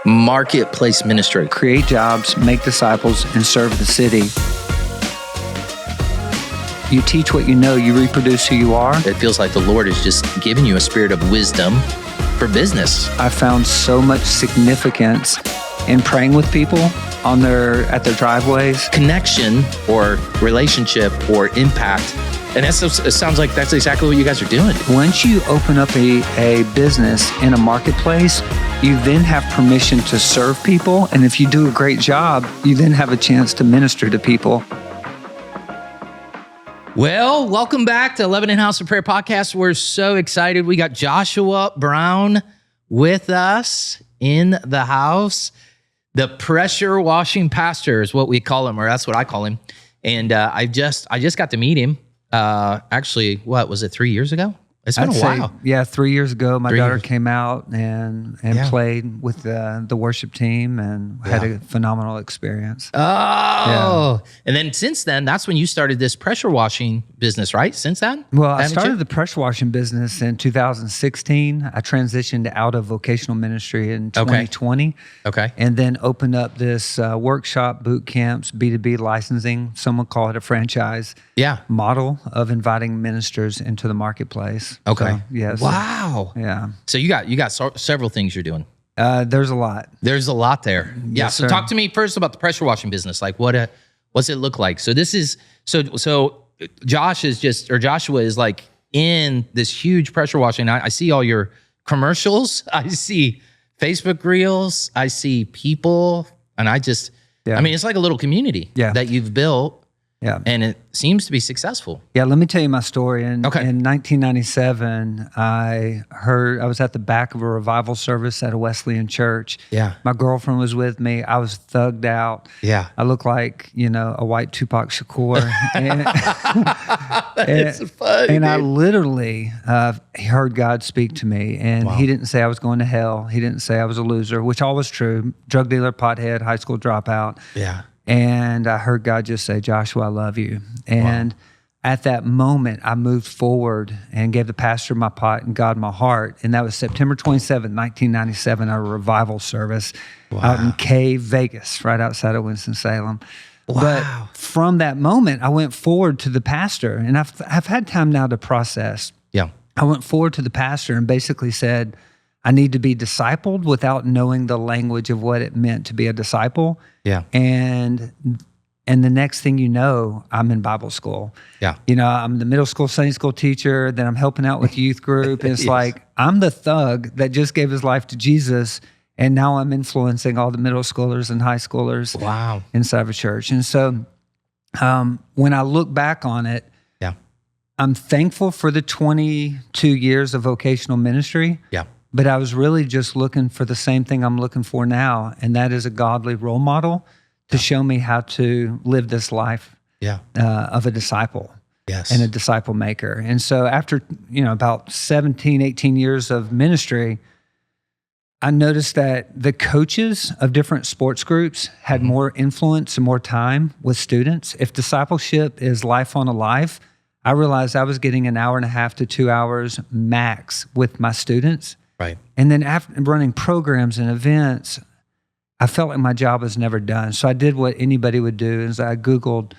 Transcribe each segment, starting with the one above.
marketplace ministry. Create jobs, make disciples, and serve the city. You teach what you know, you reproduce who you are. It feels like the Lord has just given you a spirit of wisdom for business. I found so much significance in praying with people at their driveways. Connection or relationship or impact. And it sounds like that's exactly what you guys are doing. Once you open up a business in a marketplace, you then have permission to serve people. And if you do a great job, you then have a chance to minister to people. Well, welcome back to Lebanon House of Prayer podcast. We're so excited. We got Joshua Brown with us in the house. The pressure washing pastor is what we call him, or that's what I call him. And I just got to meet him. Actually, what was it, 3 years ago? It's been a while. Yeah, 3 years ago, my daughter came out and played with the worship team and had a phenomenal experience. And then since then, that's when you started this pressure washing business, right? Since then? Well, I started the pressure washing business in 2016. I transitioned out of vocational ministry in 2020. Okay. And then opened up this workshop, boot camps, B2B licensing. Someone call it a franchise model of inviting ministers into the marketplace. Okay. So, yes. Wow. Yeah. So you got several things you're doing. There's a lot. There's a lot there. Yeah. Yes, so sir. talk to me first about the pressure washing business. Like what's it look like? So this is so Joshua is like in this huge pressure washing. I see all your commercials. I see Facebook reels. I see people, and I mean, it's like a little community that you've built. Yeah. And it seems to be successful. Yeah, let me tell you my story. In 1997, I was at the back of a revival service at a Wesleyan church. Yeah. My girlfriend was with me. I was thugged out. Yeah. I looked like, a white Tupac Shakur. It's funny. And I literally heard God speak to me. And He didn't say I was going to hell. He didn't say I was a loser, which all was true. Drug dealer, pothead, high school dropout. Yeah. And I heard God just say, Joshua, I love you. And at that moment, I moved forward and gave the pastor my pot and God my heart. And that was September 27, 1997, at a revival service out in Cave, Vegas, right outside of Winston-Salem. Wow. But from that moment, I went forward to the pastor. And I've had time now to process. Yeah. I went forward to the pastor and basically said, I need to be discipled without knowing the language of what it meant to be a disciple. Yeah. And the next thing you know, I'm in Bible school. Yeah. I'm the middle school Sunday school teacher. Then I'm helping out with youth group. And it's like, I'm the thug that just gave his life to Jesus. And now I'm influencing all the middle schoolers and high schoolers inside of a church. And so when I look back on it, I'm thankful for the 22 years of vocational ministry. Yeah. But I was really just looking for the same thing I'm looking for now, and that is a godly role model to show me how to live this life of a disciple and a disciple maker. And so after, about 17, 18 years of ministry, I noticed that the coaches of different sports groups had more influence and more time with students. If discipleship is life on a life, I realized I was getting an hour and a half to 2 hours max with my students. Right. And then after running programs and events, I felt like my job was never done. So I did what anybody would do, is I Googled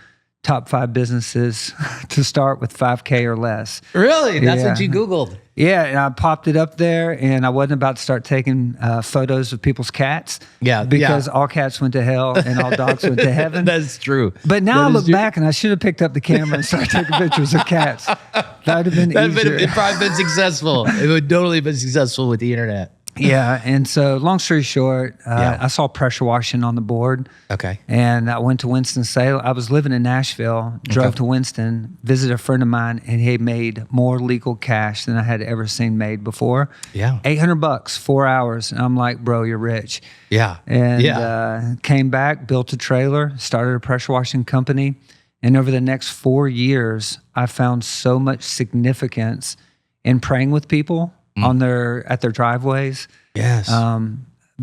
top 5 businesses to start with 5K or less. Really? That's what you Googled? Yeah, and I popped it up there, and I wasn't about to start taking photos of people's cats. Yeah, because all cats went to hell and all dogs went to heaven. That's true. But now I look back, and I should have picked up the camera and started taking pictures of cats. That would have been easier. It'd probably been successful. It would totally been successful with the internet. Yeah, and so long story short, I saw pressure washing on the board. Okay. And I went to Winston-Salem. I was living in Nashville, drove to Winston, visited a friend of mine, and he made more legal cash than I had ever seen made before. Yeah. $800, 4 hours. And I'm like, bro, you're rich. Yeah. And came back, built a trailer, started a pressure washing company. And over the next 4 years, I found so much significance in praying with people at their driveways. Yes.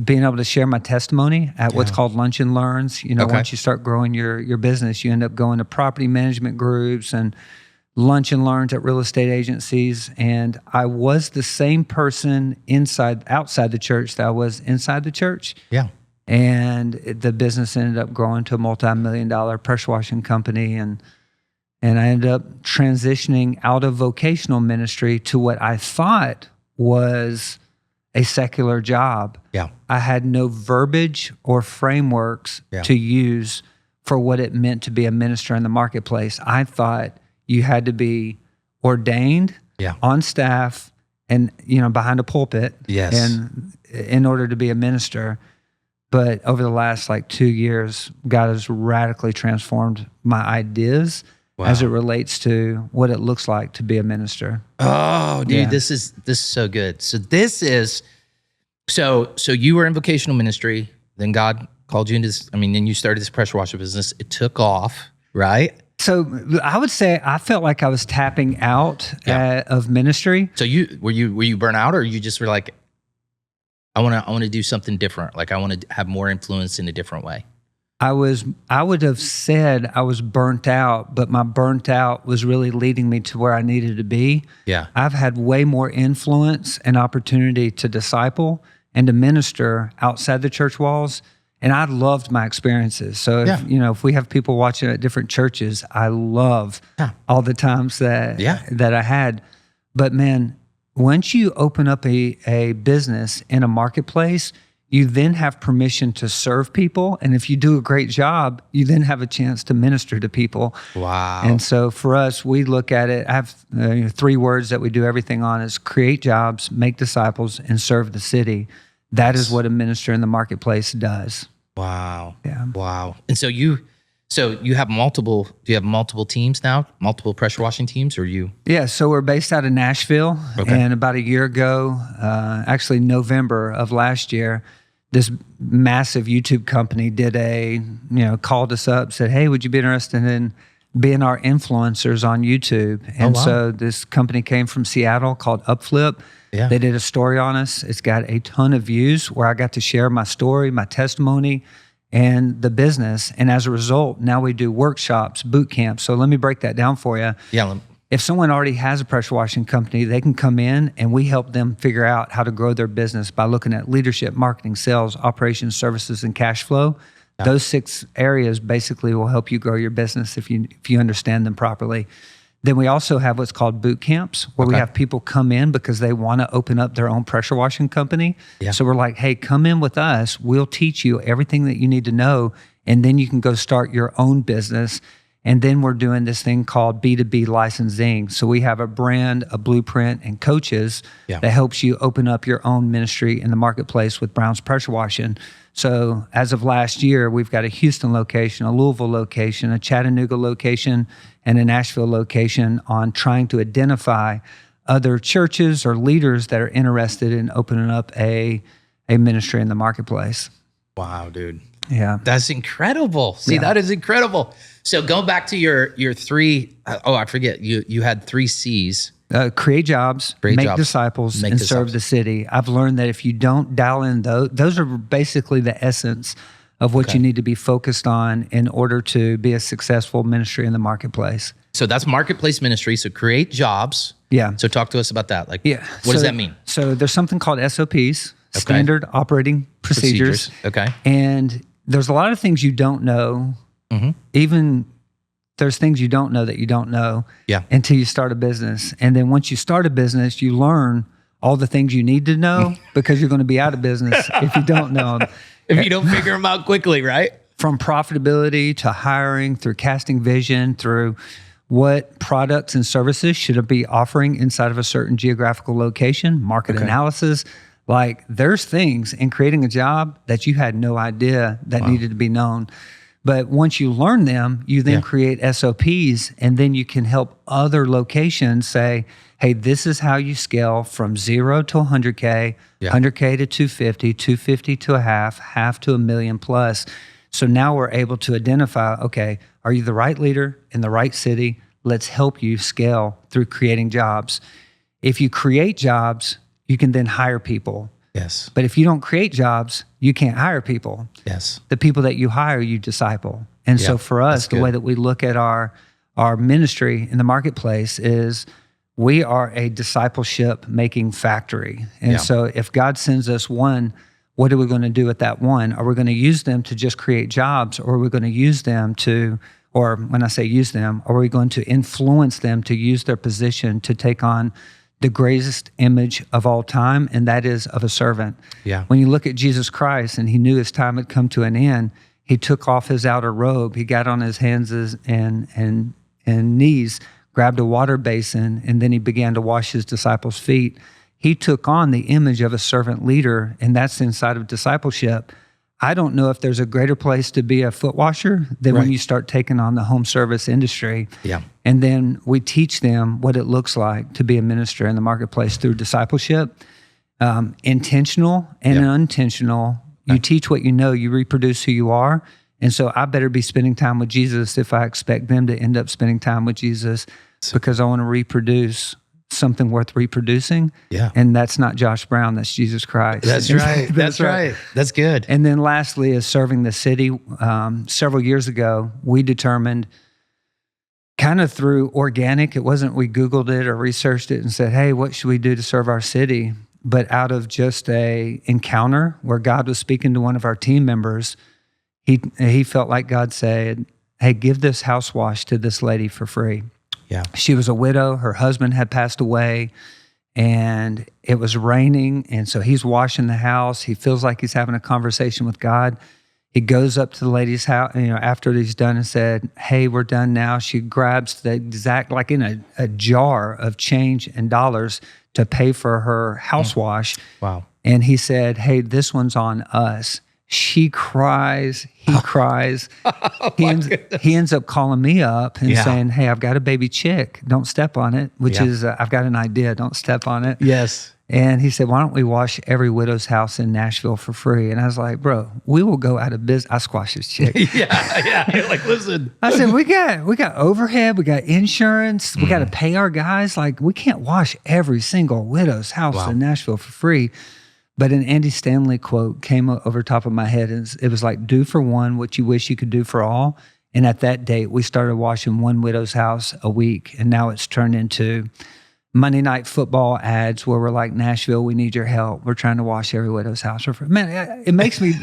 Being able to share my testimony at what's called Lunch and Learns. Once you start growing your business, you end up going to property management groups and lunch and learns at real estate agencies. And I was the same person outside the church that I was inside the church. Yeah. And the business ended up growing to a multi-million-dollar pressure washing company. And I ended up transitioning out of vocational ministry to what I thought was a secular job. Yeah. I had no verbiage or frameworks to use for what it meant to be a minister in the marketplace. I thought you had to be ordained, on staff, and behind a pulpit, and in order to be a minister. But over the last 2 years, God has radically transformed my ideas as it relates to what it looks like to be a minister. Oh, dude, this is so good. So this is so you were in vocational ministry, then God called you into this. I mean, then you started this pressure washer business. It took off, right? So I would say I felt like I was tapping out of ministry. So were you burnt out, or you just were like, I want to do something different. Like I want to have more influence in a different way. I would have said I was burnt out, but my burnt out was really leading me to where I needed to be. Yeah. I've had way more influence and opportunity to disciple and to minister outside the church walls. And I loved my experiences. So if we have people watching at different churches, I love all the times that I had. But man, once you open up a business in a marketplace, you then have permission to serve people. And if you do a great job, you then have a chance to minister to people. Wow. And so for us, we look at it, I have 3 words that we do everything on is create jobs, make disciples, and serve the city. That is what a minister in the marketplace does. Wow. Yeah. Wow. And so you have multiple, do you have multiple teams now? Multiple pressure washing teams, or you? Yeah. So we're based out of Nashville. Okay. And about a year ago, actually November of last year, this massive YouTube company called us up, said, hey, would you be interested in being our influencers on YouTube? And so this company came from Seattle called Upflip. Yeah. They did a story on us. It's got a ton of views where I got to share my story, my testimony, and the business. And as a result, now we do workshops, boot camps. So let me break that down for you. Yeah. If someone already has a pressure washing company, they can come in and we help them figure out how to grow their business by looking at leadership, marketing, sales, operations, services, and cash flow. Yeah. Those 6 areas basically will help you grow your business if you understand them properly. Then we also have what's called boot camps, where we have people come in because they want to open up their own pressure washing company. Yeah. So we're like, hey, come in with us. We'll teach you everything that you need to know, and then you can go start your own business. And then we're doing this thing called B2B licensing. So we have a brand, a blueprint, and coaches that helps you open up your own ministry in the marketplace with Brown's Pressure Washing. So as of last year, we've got a Houston location, a Louisville location, a Chattanooga location, and a Nashville location on trying to identify other churches or leaders that are interested in opening up a ministry in the marketplace. Wow, dude. Yeah. That's incredible. See, that is incredible. So going back to your 3, I forget, you had 3 C's. Create jobs, make disciples, and serve the city. I've learned that if you don't dial in those are basically the essence of what you need to be focused on in order to be a successful ministry in the marketplace. So that's marketplace ministry. So create jobs. Yeah. So talk to us about that. What does that mean? So there's something called SOPs, Standard Operating Procedures. Okay. And there's a lot of things you don't know. Mm-hmm. Even there's things you don't know that you don't know until you start a business. And then once you start a business, you learn all the things you need to know because you're going to be out of business if you don't know them. If you don't figure them out quickly, right? From profitability to hiring, through casting vision, through what products and services should it be offering inside of a certain geographical location, market analysis. Like there's things in creating a job that you had no idea that needed to be known. But once you learn them, you then create SOPs, and then you can help other locations say, hey, this is how you scale from 0 to 100K, 100K to 250, 250 to a half to $1 million plus. So now we're able to identify, okay, are you the right leader in the right city? Let's help you scale through creating jobs. If you create jobs, you can then hire people. Yes. But if you don't create jobs, you can't hire people. Yes. The people that you hire, you disciple. And so for us, the way that we look at our our ministry in the marketplace is we are a discipleship making factory. And so if God sends us one, what are we going to do with that one? Are we going to use them to just create jobs, or are we going to use them to, or when I say use them, are we going to influence them to use their position to take on the greatest image of all time, and that is of a servant? Yeah. When you look at Jesus Christ and he knew his time had come to an end, he took off his outer robe, he got on his hands and knees, grabbed a water basin, and then he began to wash his disciples' feet. He took on the image of a servant leader, and that's inside of discipleship. I don't know if there's a greater place to be a foot washer than when you start taking on the home service industry. Yeah. And then we teach them what it looks like to be a minister in the marketplace through discipleship, intentional and unintentional. You teach what you know, you reproduce who you are. And so I better be spending time with Jesus if I expect them to end up spending time with Jesus, because I want to reproduce something worth reproducing. Yeah. And that's not Josh Brown, that's Jesus Christ. That's right. That's right. That's good. And then lastly is serving the city. Several years ago, we determined, kind of through organic, it wasn't we Googled it or researched it and said, hey, what should we do to serve our city? But out of just a encounter where God was speaking to one of our team members, he felt like God said, hey, give this house wash to this lady for free. Yeah. She was a widow. Her husband had passed away, and it was raining. And so he's washing the house. He feels like he's having a conversation with God. He goes up to the lady's house, after he's done, and said, hey, we're done now. She grabs the exact, like in a jar of change and dollars to pay for her house wash. Wow. And he said, hey, this one's on us. She cries, he cries. He ends up calling me up and saying, hey, I've got a baby chick. Don't step on it, which is, I've got an idea. Don't step on it. Yes. And he said, why don't we wash every widow's house in Nashville for free? And I was like, bro, we will go out of business. I squashed this chick. Yeah. You're like, listen. I said, we got overhead, we got insurance, we got to pay our guys. Like, we can't wash every single widow's house in Nashville for free. But an Andy Stanley quote came over top of my head, and it was like, do for one what you wish you could do for all. And at that date, we started washing one widow's house a week. And now it's turned into Monday Night Football ads where we're like, Nashville, we need your help. We're trying to wash every widow's house. Man, it makes me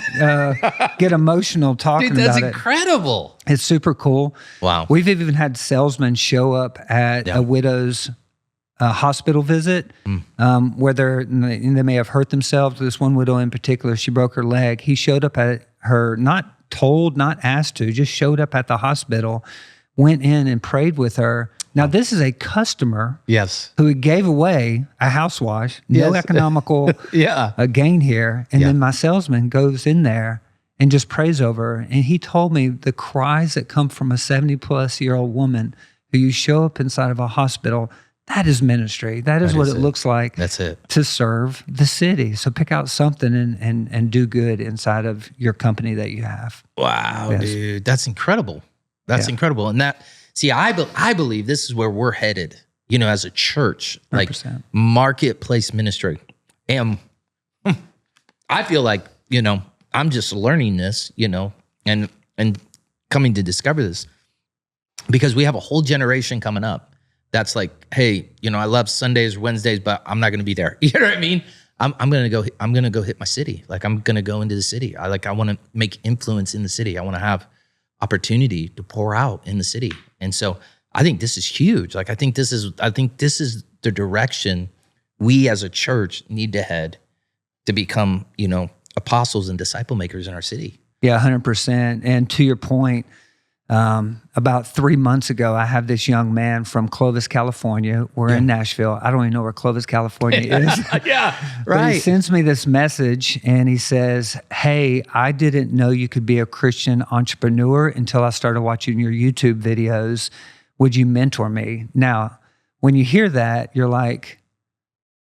get emotional talking about it. Dude, that's incredible. It's super cool. Wow. We've even had salesmen show up at a widow's hospital visit where they may have hurt themselves. This one widow in particular, she broke her leg. He showed up at her, not told, not asked to, just showed up at the hospital, went in and prayed with her. Now, this is a customer who gave away a house wash, no economical gain here. And then my salesman goes in there and just prays over her. And he told me the cries that come from a 70-plus-year-old woman who you show up inside of a hospital, that is ministry. That is what it looks like. That's it. To serve the city. So pick out something and do good inside of your company that you have. Wow, dude. That's incredible. That's incredible. And that, see, I believe this is where we're headed, as a church, 100%. like marketplace ministry. And I feel like, I'm just learning this, and coming to discover this, because we have a whole generation coming up that's like, hey, I love Sundays, Wednesdays, but I'm not going to be there. You know what I mean? I'm going to go hit my city. Like, I'm going to go into the city. I want to make influence in the city. I want to have opportunity to pour out in the city. And so I think this is huge. Like, I think this is the direction we as a church need to head to become, apostles and disciple makers in our city. Yeah, 100%. And to your point, about 3 months ago, I have this young man from Clovis, California. We're in Nashville. I don't even know where Clovis, California is. But he sends me this message and he says, hey, I didn't know you could be a Christian entrepreneur until I started watching your YouTube videos. Would you mentor me? Now, when you hear that, you're like,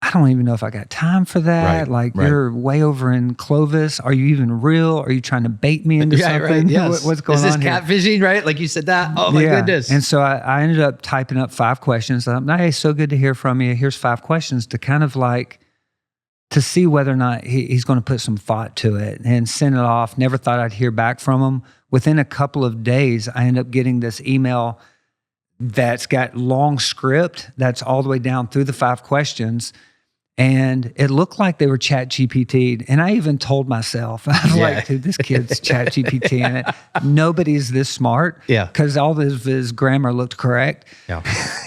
I don't even know if I got time for that. You're way over in Clovis. Are you even real? Are you trying to bait me into something? Right, yes. What's going on here? Is this catfishing, right? Like you said that? Oh, my goodness. And so I ended up typing up 5 questions. Hey, so good to hear from you. Here's 5 questions to kind of like, to see whether or not he's going to put some thought to it, and send it off. Never thought I'd hear back from him. Within a couple of days, I ended up getting this email that's got long script that's all the way down through the 5 questions. And it looked like they were Chat GPT'd. And I even told myself, I was like, dude, this kid's Chat GPT in it. Nobody's this smart. Yeah. Because all of his grammar looked correct. Yeah.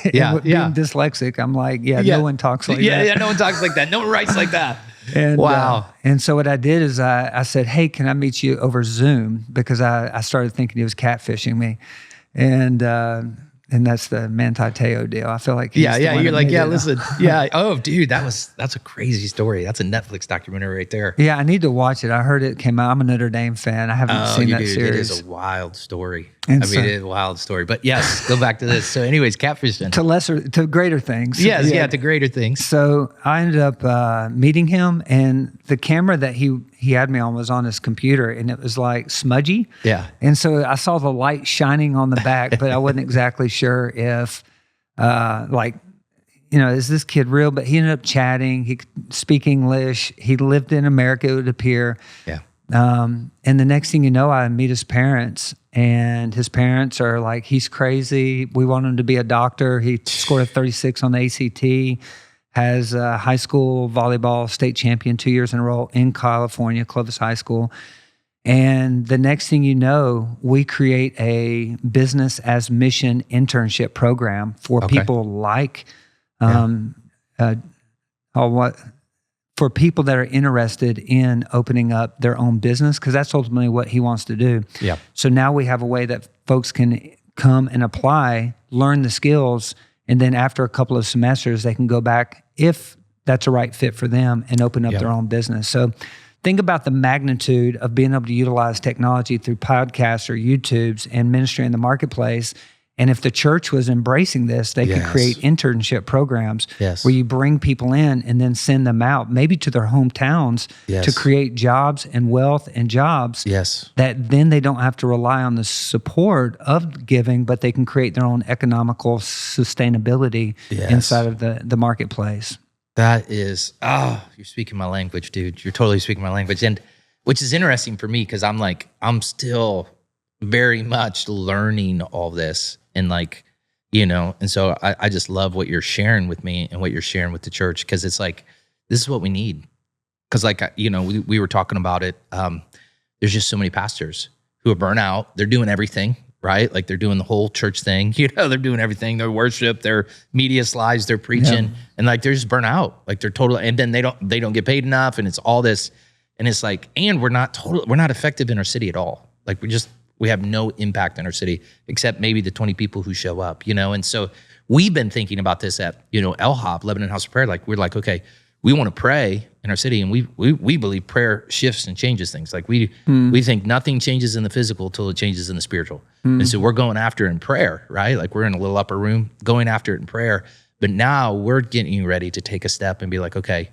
Being dyslexic, I'm like, no one talks like that. Yeah, no one talks like that. No one writes like that. And, wow. And so what I did is I said, hey, can I meet you over Zoom? Because I started thinking he was catfishing me. And that's the Manti Te'o deal. I feel like you're like, listen. Yeah. Oh, dude, that's a crazy story. That's a Netflix documentary right there. Yeah, I need to watch it. I heard it came out. I'm a Notre Dame fan. I haven't seen that series. It is a wild story. It is a wild story. But yes, go back to this. So anyways, catfishing. To greater things. Yes, to greater things. So I ended up meeting him, and the camera that he had me on was on his computer, and it was like smudgy. Yeah. And so I saw the light shining on the back, but I wasn't exactly sure if is this kid real? But he ended up chatting. He could speak English. He lived in America, it would appear. Yeah. And the next thing you know, I meet his parents, and his parents are like, he's crazy. We want him to be a doctor. He scored a 36 on the ACT, has a high school volleyball state champion 2 years in a row in California, Clovis High School. And the next thing you know, we create a business as mission internship program for people like, for people that are interested in opening up their own business, because that's ultimately what he wants to do. Yeah. So now we have a way that folks can come and apply, learn the skills, and then after a couple of semesters, they can go back, if that's a right fit for them, and open up their own business. So think about the magnitude of being able to utilize technology through podcasts or YouTubes and ministry in the marketplace. And if the church was embracing this, they could create internship programs where you bring people in and then send them out, maybe to their hometowns, to create jobs and wealth and jobs that then they don't have to rely on the support of giving, but they can create their own economical sustainability inside of the marketplace. That is, you're speaking my language, dude. You're totally speaking my language. And which is interesting for me, because I'm still very much learning all this. And and so I just love what you're sharing with me and what you're sharing with the church, because it's like, this is what we need. Because we were talking about it. There's just so many pastors who are burnt out. They're doing everything, right? Like they're doing the whole church thing. They're doing everything. Their worship, their media slides, they're preaching, and they're just burnt out. Like they're total, and then they don't get paid enough, and it's all this, and it's like, and we're not effective in our city at all. Like we have no impact in our city, except maybe the 20 people who show up, And so we've been thinking about this at, LHOP, Lebanon House of Prayer. Like, we're like, okay, we want to pray in our city, and we believe prayer shifts and changes things. Like we think nothing changes in the physical till it changes in the spiritual. And so we're going after it in prayer, right? Like we're in a little upper room going after it in prayer. But now we're getting ready to take a step and be like, okay,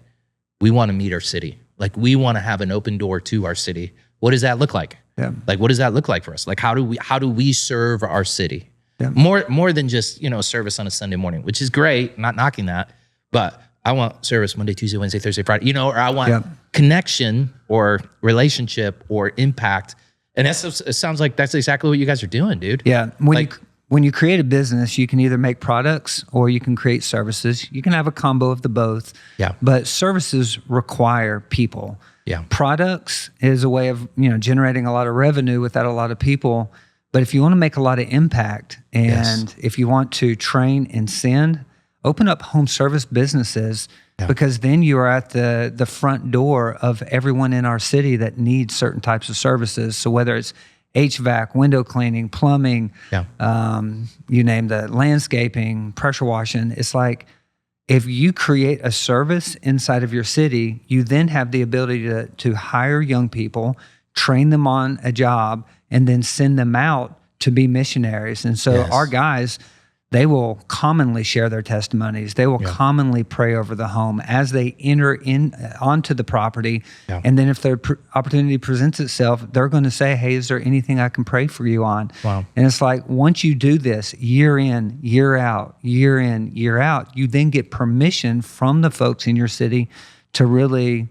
we want to meet our city. Like we want to have an open door to our city. What does that look like? Yeah. Like, what does that look like for us? Like, how do we serve our city? Yeah. More than just, service on a Sunday morning, which is great, not knocking that, but I want service Monday, Tuesday, Wednesday, Thursday, Friday, or I want connection or relationship or impact. And it sounds like that's exactly what you guys are doing, dude. Yeah. When you create a business, you can either make products or you can create services. You can have a combo of the both. Yeah. But services require people. Yeah. Products is a way of, generating a lot of revenue without a lot of people. But if you want to make a lot of impact and if you want to train and send, open up home service businesses, because then you are at the front door of everyone in our city that needs certain types of services. So whether it's HVAC, window cleaning, plumbing, you name the landscaping, pressure washing, it's like, if you create a service inside of your city, you then have the ability to hire young people, train them on a job, and then send them out to be missionaries. And so our guys, they will commonly share their testimonies. They will commonly pray over the home as they enter onto the property. Yeah. And then if their opportunity presents itself, they're going to say, hey, is there anything I can pray for you on? Wow. And it's like, once you do this year in, year out, year in, year out, you then get permission from the folks in your city to really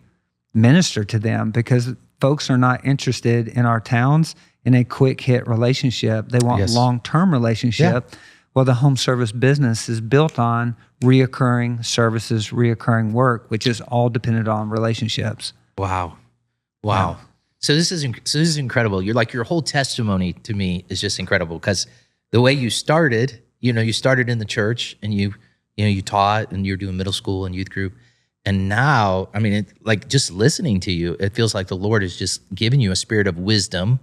minister to them, because folks are not interested in our towns in a quick hit relationship. They want long-term relationship Well, the home service business is built on reoccurring services, reoccurring work, which is all dependent on relationships. Wow. Yeah. So this is incredible. You're like, your whole testimony to me is just incredible, because the way you started, you started in the church, and you taught, and you're doing middle school and youth group. And now, I mean, like, just listening to you, it feels like the Lord is just giving you a spirit of wisdom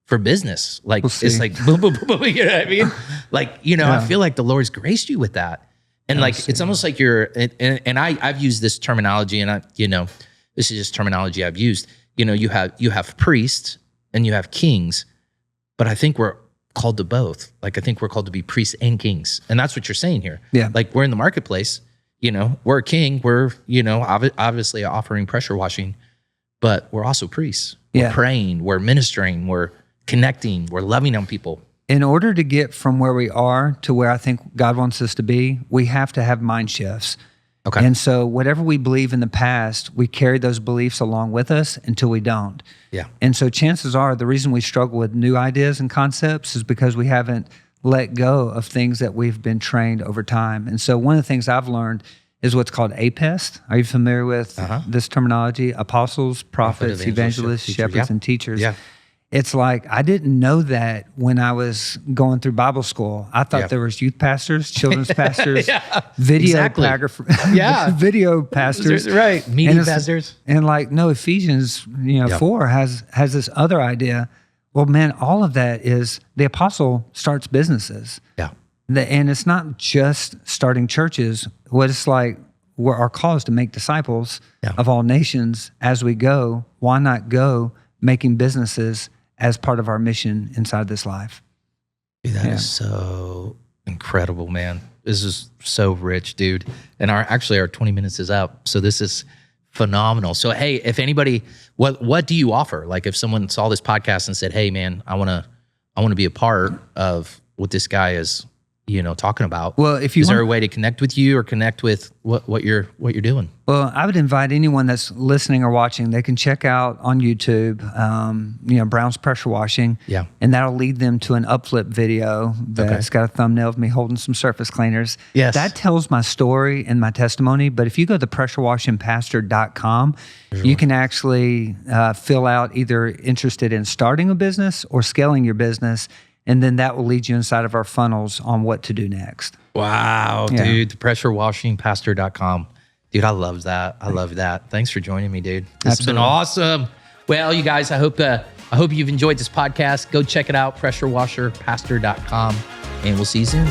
for business. Like, it's like boom, boom, boom, boom. You know what I mean? Like, I feel like the Lord's graced you with that. And like, it's almost like and I've used this terminology, and this is just terminology I've used. You have priests and you have kings, but I think we're called to both. Like, I think we're called to be priests and kings. And that's what you're saying here. Yeah. Like, we're in the marketplace, we're a king, we're, obviously offering pressure washing, but we're also priests. We're praying, we're ministering, we're connecting, we're loving on people. In order to get from where we are to where I think God wants us to be, we have to have mind shifts. Okay. And so whatever we believe in the past, we carry those beliefs along with us until we don't. Yeah. And so chances are the reason we struggle with new ideas and concepts is because we haven't let go of things that we've been trained over time. And so one of the things I've learned is what's called APEST. Are you familiar with this terminology? Apostles, prophets, evangelists, shepherds, and teachers. Yeah. It's like, I didn't know that when I was going through Bible school. I thought there was youth pastors, children's pastors, video pastors. Right, media pastors. And like, no, Ephesians 4 has this other idea. Well, man, all of that is the apostle starts businesses. Yeah. And it's not just starting churches. What it's like, our call is to make disciples of all nations as we go. Why not go making businesses as part of our mission inside this life? Dude, that is so incredible, man. This is so rich, dude. And our 20 minutes is up. So this is phenomenal. So, hey, if anybody, what do you offer? Like, if someone saw this podcast and said, hey man, I want to be a part of what this guy is, talking about. Well, is there a way to connect with you or connect with what you're doing? Well, I would invite anyone that's listening or watching, they can check out on YouTube, Brown's Pressure Washing. Yeah. And that'll lead them to an upflip video that's got a thumbnail of me holding some surface cleaners. Yes. That tells my story and my testimony. But if you go to pressurewashingpastor.com, you can actually fill out either interested in starting a business or scaling your business. And then that will lead you inside of our funnels on what to do next. Wow, dude. Pressurewashingpastor.com. Dude, I love that. I love that. Thanks for joining me, dude. This has been awesome. Well, you guys, I hope you've enjoyed this podcast. Go check it out, pressurewasherpastor.com, and we'll see you soon.